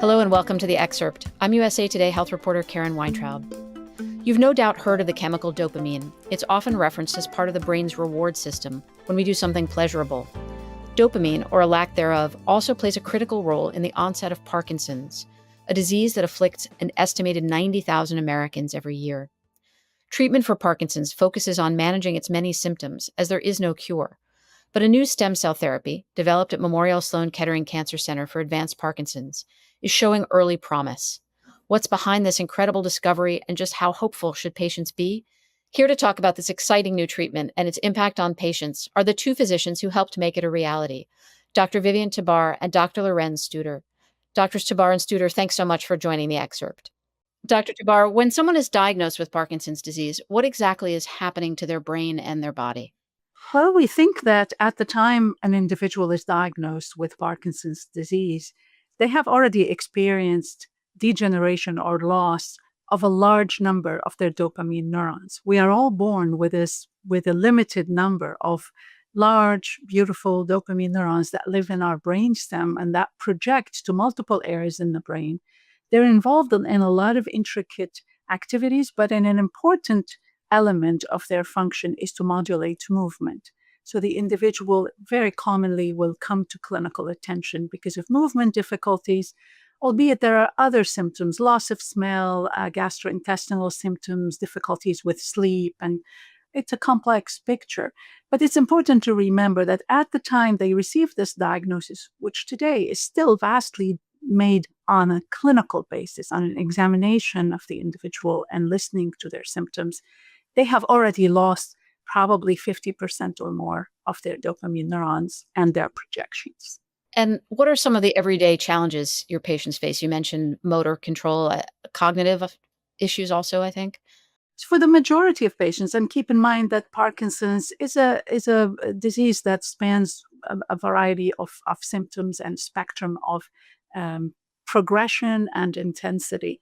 Hello and welcome to The Excerpt. I'm USA Today health reporter Karen Weintraub. You've no doubt heard of the chemical dopamine. It's often referenced as part of the brain's reward system when we do something pleasurable. Dopamine, or a lack thereof, also plays a critical role in the onset of Parkinson's, a disease that afflicts an estimated 90,000 Americans every year. Treatment for Parkinson's focuses on managing its many symptoms, as there is no cure. But a new stem cell therapy, developed at Memorial Sloan Kettering Cancer Center for Advanced Parkinson's, is showing early promise. What's behind this incredible discovery and just how hopeful should patients be? Here to talk about this exciting new treatment and its impact on patients are the two physicians who helped make it a reality, Dr. Vivian Tabar and Dr. Lorenz Studer. Drs. Tabar and Studer, thanks so much for joining The Excerpt. Dr. Tabar, when someone is diagnosed with Parkinson's disease, what exactly is happening to their brain and their body? Well, we think that at the time an individual is diagnosed with Parkinson's disease, they have already experienced degeneration or loss of a large number of their dopamine neurons. We are all born with a limited number of large, beautiful dopamine neurons that live in our brainstem and that project to multiple areas in the brain. They're involved in a lot of intricate activities, but an important element of their function is to modulate movement. So the individual very commonly will come to clinical attention because of movement difficulties, albeit there are other symptoms, loss of smell, gastrointestinal symptoms, difficulties with sleep, and it's a complex picture. But it's important to remember that at the time they received this diagnosis, which today is still vastly made on a clinical basis, on an examination of the individual and listening to their symptoms, they have already lost probably 50% or more of their dopamine neurons and their projections. And what are some of the everyday challenges your patients face? You mentioned motor control, cognitive issues also, I think. For the majority of patients, and keep in mind that Parkinson's is a disease that spans a variety of symptoms and spectrum of progression and intensity.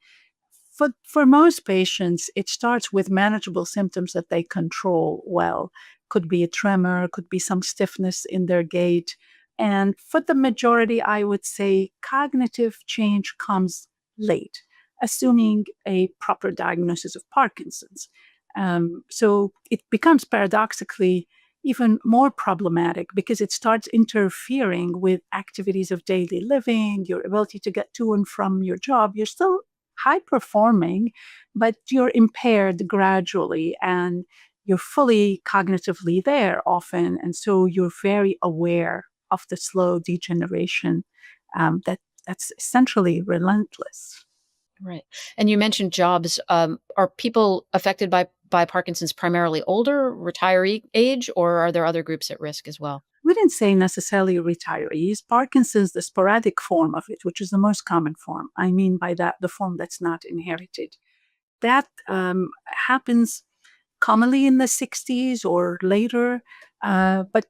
For most patients, it starts with manageable symptoms that they control well. Could be a tremor, could be some stiffness in their gait. And for the majority, I would say cognitive change comes late, assuming a proper diagnosis of Parkinson's. So it becomes paradoxically even more problematic because it starts interfering with activities of daily living, your ability to get to and from your job. You're still high performing, but you're impaired gradually and you're fully cognitively there often. And so you're very aware of the slow degeneration that's essentially relentless. Right. And you mentioned jobs. Are people affected by Parkinson's primarily older, retiree age, or are there other groups at risk as well? We didn't say necessarily retirees. Parkinson's, the sporadic form of it, which is the most common form. I mean by that, the form that's not inherited. That happens commonly in the 60s or later. But,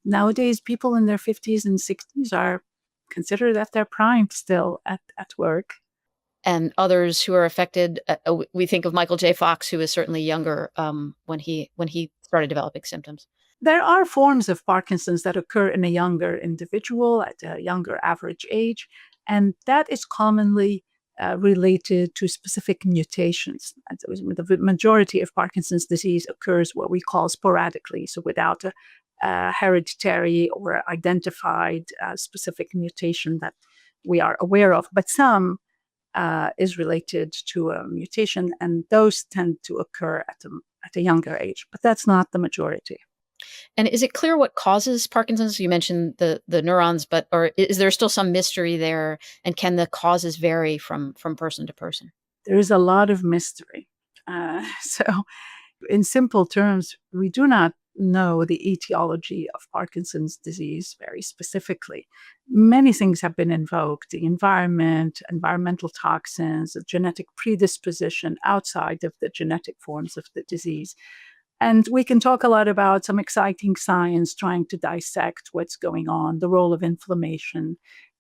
nowadays people in their 50s and 60s are considered at their prime still at work. And others who are affected, we think of Michael J. Fox, who was certainly younger when he started developing symptoms. There are forms of Parkinson's that occur in a younger individual at a younger average age, and that is commonly related to specific mutations. The majority of Parkinson's disease occurs what we call sporadically, so without a hereditary or identified specific mutation that we are aware of. But some is related to a mutation, and those tend to occur at a younger age, but that's not the majority. And is it clear what causes Parkinson's? You mentioned the neurons, or is there still some mystery there? And can the causes vary from person to person? There is a lot of mystery. So in simple terms, we do not know the etiology of Parkinson's disease very specifically. Many things have been invoked: the environment, environmental toxins, a genetic predisposition outside of the genetic forms of the disease. And we can talk a lot about some exciting science trying to dissect what's going on, the role of inflammation,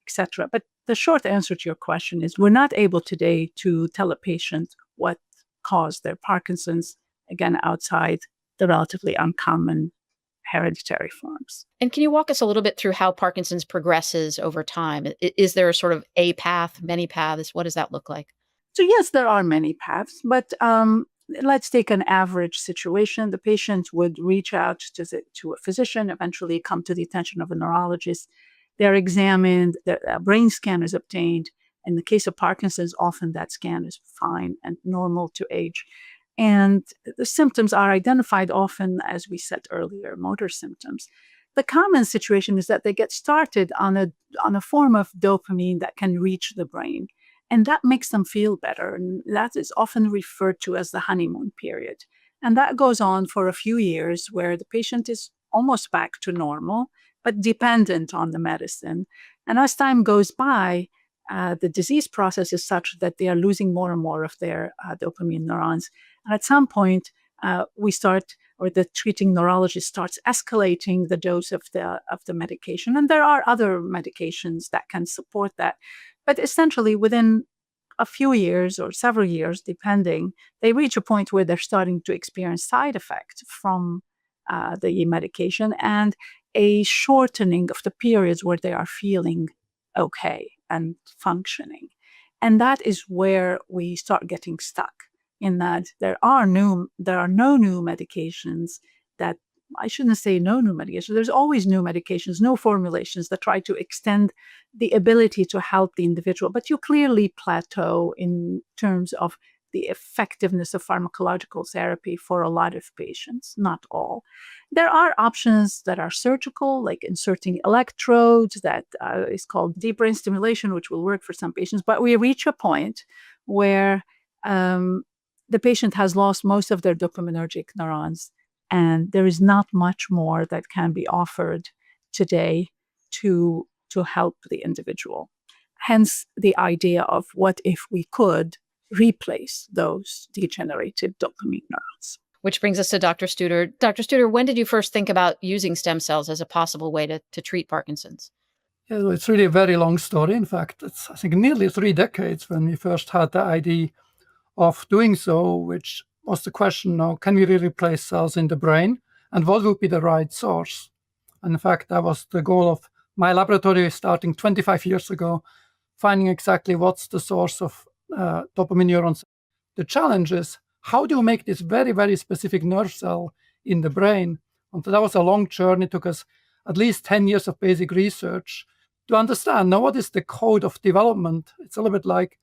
etc. But the short answer to your question is we're not able today to tell a patient what caused their Parkinson's, again, outside the relatively uncommon hereditary forms. And can you walk us a little bit through how Parkinson's progresses over time? Is there sort of a path, many paths? What does that look like? So yes, there are many paths, but let's take an average situation. The patient would reach out to a physician, eventually come to the attention of a neurologist. They're examined, a brain scan is obtained. In the case of Parkinson's, often that scan is fine and normal to age. And the symptoms are identified often, as we said earlier, motor symptoms. The common situation is that they get started on a form of dopamine that can reach the brain. And that makes them feel better. And that is often referred to as the honeymoon period. And that goes on for a few years where the patient is almost back to normal, but dependent on the medicine. And as time goes by, the disease process is such that they are losing more and more of their dopamine neurons. And at some point, the treating neurologist starts escalating the dose of the medication. And there are other medications that can support that. But essentially, within a few years or several years, depending, they reach a point where they're starting to experience side effects from the medication and a shortening of the periods where they are feeling okay and functioning. And that is where we start getting stuck, in that there are no new medications that, I shouldn't say no new medications, there's always new medications, new formulations that try to extend the ability to help the individual. But you clearly plateau in terms of the effectiveness of pharmacological therapy for a lot of patients, not all. There are options that are surgical, like inserting electrodes, that is called deep brain stimulation, which will work for some patients. But we reach a point where the patient has lost most of their dopaminergic neurons, and there is not much more that can be offered today to help the individual. Hence the idea of what if we could replace those degenerated dopamine neurons. Which brings us to Dr. Studer. Dr. Studer, when did you first think about using stem cells as a possible way to treat Parkinson's? Yeah, it's really a very long story. In fact, it's, I think, nearly 3 decades when we first had the idea of doing so, which was the question now, can we really replace cells in the brain? And what would be the right source? And in fact, that was the goal of my laboratory starting 25 years ago, finding exactly what's the source of dopamine neurons. The challenge is, how do you make this very, very specific nerve cell in the brain? And so that was a long journey. It took us at least 10 years of basic research to understand now what is the code of development. It's a little bit like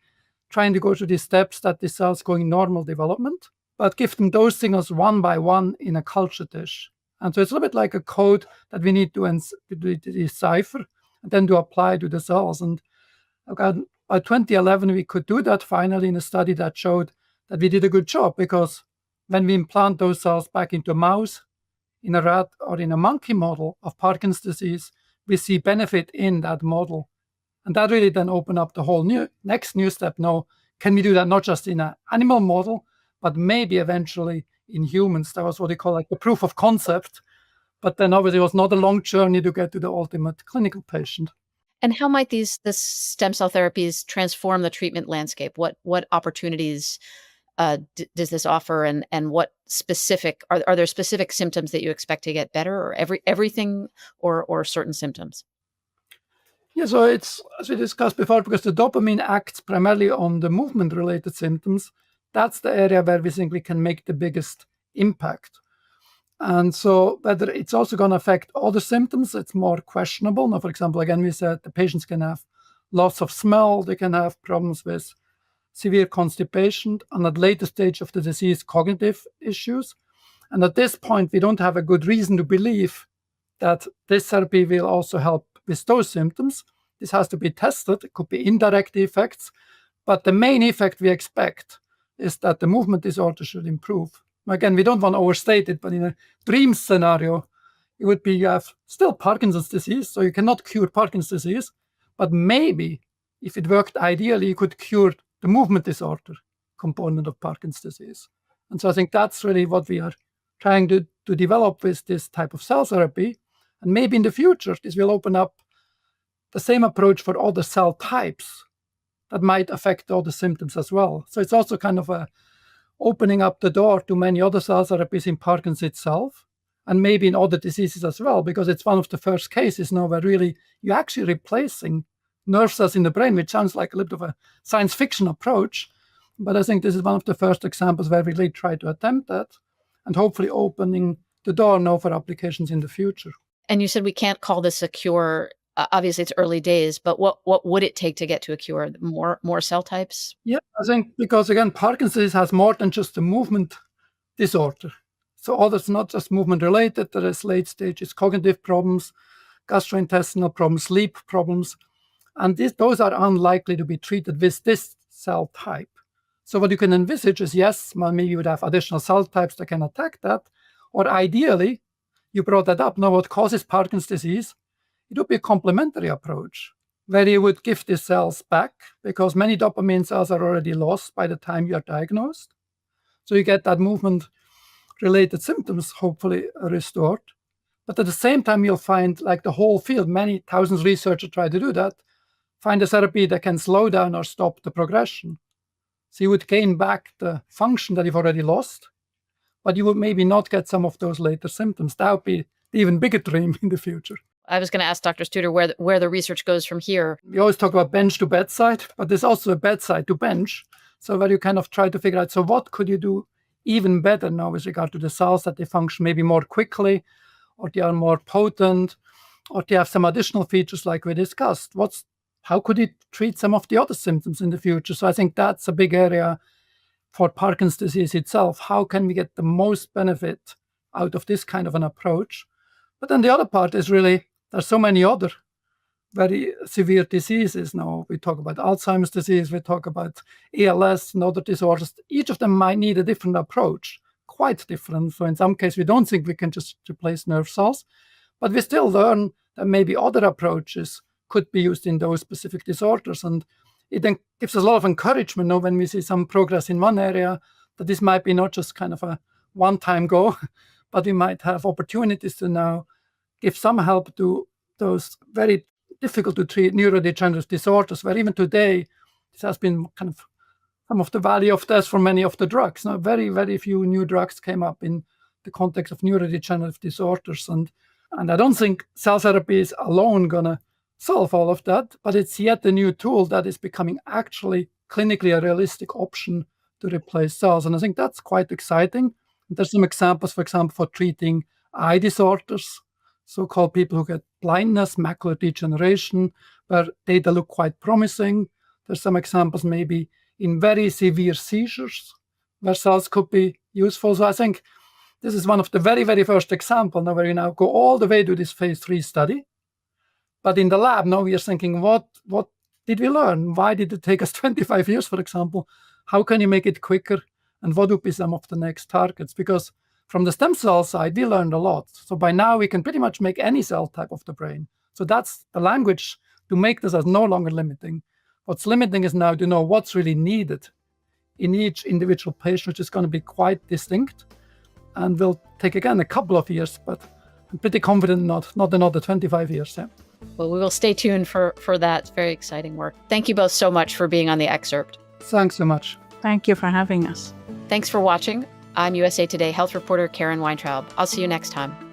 trying to go through these steps that the cells go in normal development, but give them those signals one by one in a culture dish. And so it's a little bit like a code that we need to decipher and then to apply to the cells. And by 2011, we could do that finally in a study that showed that we did a good job, because when we implant those cells back into a mouse, in a rat or in a monkey model of Parkinson's disease, we see benefit in that model. And that really then opened up the whole next step. Now, can we do that not just in an animal model, but maybe eventually in humans? That was what they call like the proof of concept. But then obviously it was not a long journey to get to the ultimate clinical patient. And how might the stem cell therapies transform the treatment landscape? What opportunities does this offer, and what specific are there specific symptoms that you expect to get better, or everything, or certain symptoms? Yeah, so it's, as we discussed before, because the dopamine acts primarily on the movement-related symptoms, that's the area where we think we can make the biggest impact. And so whether it's also going to affect other symptoms, it's more questionable. Now, for example, again, we said the patients can have loss of smell, they can have problems with severe constipation, and at later stage of the disease, cognitive issues. And at this point, we don't have a good reason to believe that this therapy will also help with those symptoms. This has to be tested. It could be indirect effects, but the main effect we expect is that the movement disorder should improve. Again, we don't want to overstate it, but in a dream scenario, it would be you have still Parkinson's disease, so you cannot cure Parkinson's disease, but maybe if it worked ideally, you could cure the movement disorder component of Parkinson's disease. And so I think that's really what we are trying to develop with this type of cell therapy. And maybe in the future, this will open up the same approach for other cell types that might affect all the symptoms as well. So it's also kind of opening up the door to many other cell therapies in Parkinson's itself. and maybe in other diseases as well, because it's one of the first cases now where really you're actually replacing nerve cells in the brain, which sounds like a little bit of a science fiction approach. But I think this is one of the first examples where we really try to attempt that and hopefully opening the door now for applications in the future. And you said we can't call this a cure. Obviously, it's early days, but what would it take to get to a cure? More cell types? Yeah, I think because, again, Parkinson's has more than just a movement disorder. So others, not just movement related, there is late stages cognitive problems, gastrointestinal problems, sleep problems. And those are unlikely to be treated with this cell type. So what you can envisage is, yes, well, maybe you would have additional cell types that can attack that. Or ideally, you brought that up, now what causes Parkinson's disease? It would be a complementary approach, where you would give these cells back, because many dopamine cells are already lost by the time you are diagnosed. So you get that movement-related symptoms hopefully restored. But at the same time, you'll find, like the whole field, many thousands of researchers try to do that, find a therapy that can slow down or stop the progression. So you would gain back the function that you've already lost, but you would maybe not get some of those later symptoms. That would be the even bigger dream in the future. I was going to ask Dr. Studer where the research goes from here. We always talk about bench to bedside, but there's also a bedside to bench. So where you kind of try to figure out, so what could you do even better now with regard to the cells, that they function maybe more quickly, or they are more potent, or they have some additional features like we discussed. How could it treat some of the other symptoms in the future? So I think that's a big area for Parkinson's disease itself. How can we get the most benefit out of this kind of an approach? But then the other part is really, there's so many other very severe diseases now. We talk about Alzheimer's disease, we talk about ALS and other disorders. Each of them might need a different approach, quite different. So in some cases, we don't think we can just replace nerve cells, but we still learn that maybe other approaches could be used in those specific disorders. And it then gives us a lot of encouragement now when we see some progress in one area, that this might be not just kind of a one-time go, but we might have opportunities to now give some help to those very difficult to treat neurodegenerative disorders, where even today, this has been kind of some of the valley of death for many of the drugs. Now, very, very few new drugs came up in the context of neurodegenerative disorders. And I don't think cell therapy is alone going to solve all of that, but it's yet a new tool that is becoming actually clinically a realistic option to replace cells. And I think that's quite exciting. There's some examples, for example, for treating eye disorders, so-called people who get blindness, macular degeneration, where data look quite promising. There's some examples maybe in very severe seizures where cells could be useful. So I think this is one of the very, very first examples now, where you now go all the way to this phase 3 study. But in the lab, now we are thinking, what did we learn? Why did it take us 25 years, for example? How can you make it quicker? And what would be some of the next targets? Because from the stem cell side, we learned a lot. So by now, we can pretty much make any cell type of the brain. So that's the language to make this as no longer limiting. What's limiting is now to know what's really needed in each individual patient, which is going to be quite distinct and will take, again, a couple of years, but I'm pretty confident not another 25 years. Yeah. Well, we will stay tuned for that. It's very exciting work. Thank you both so much for being on the Excerpt. Thanks so much. Thank you for having us. Thanks for watching. I'm USA Today health reporter Karen Weintraub. I'll see you next time.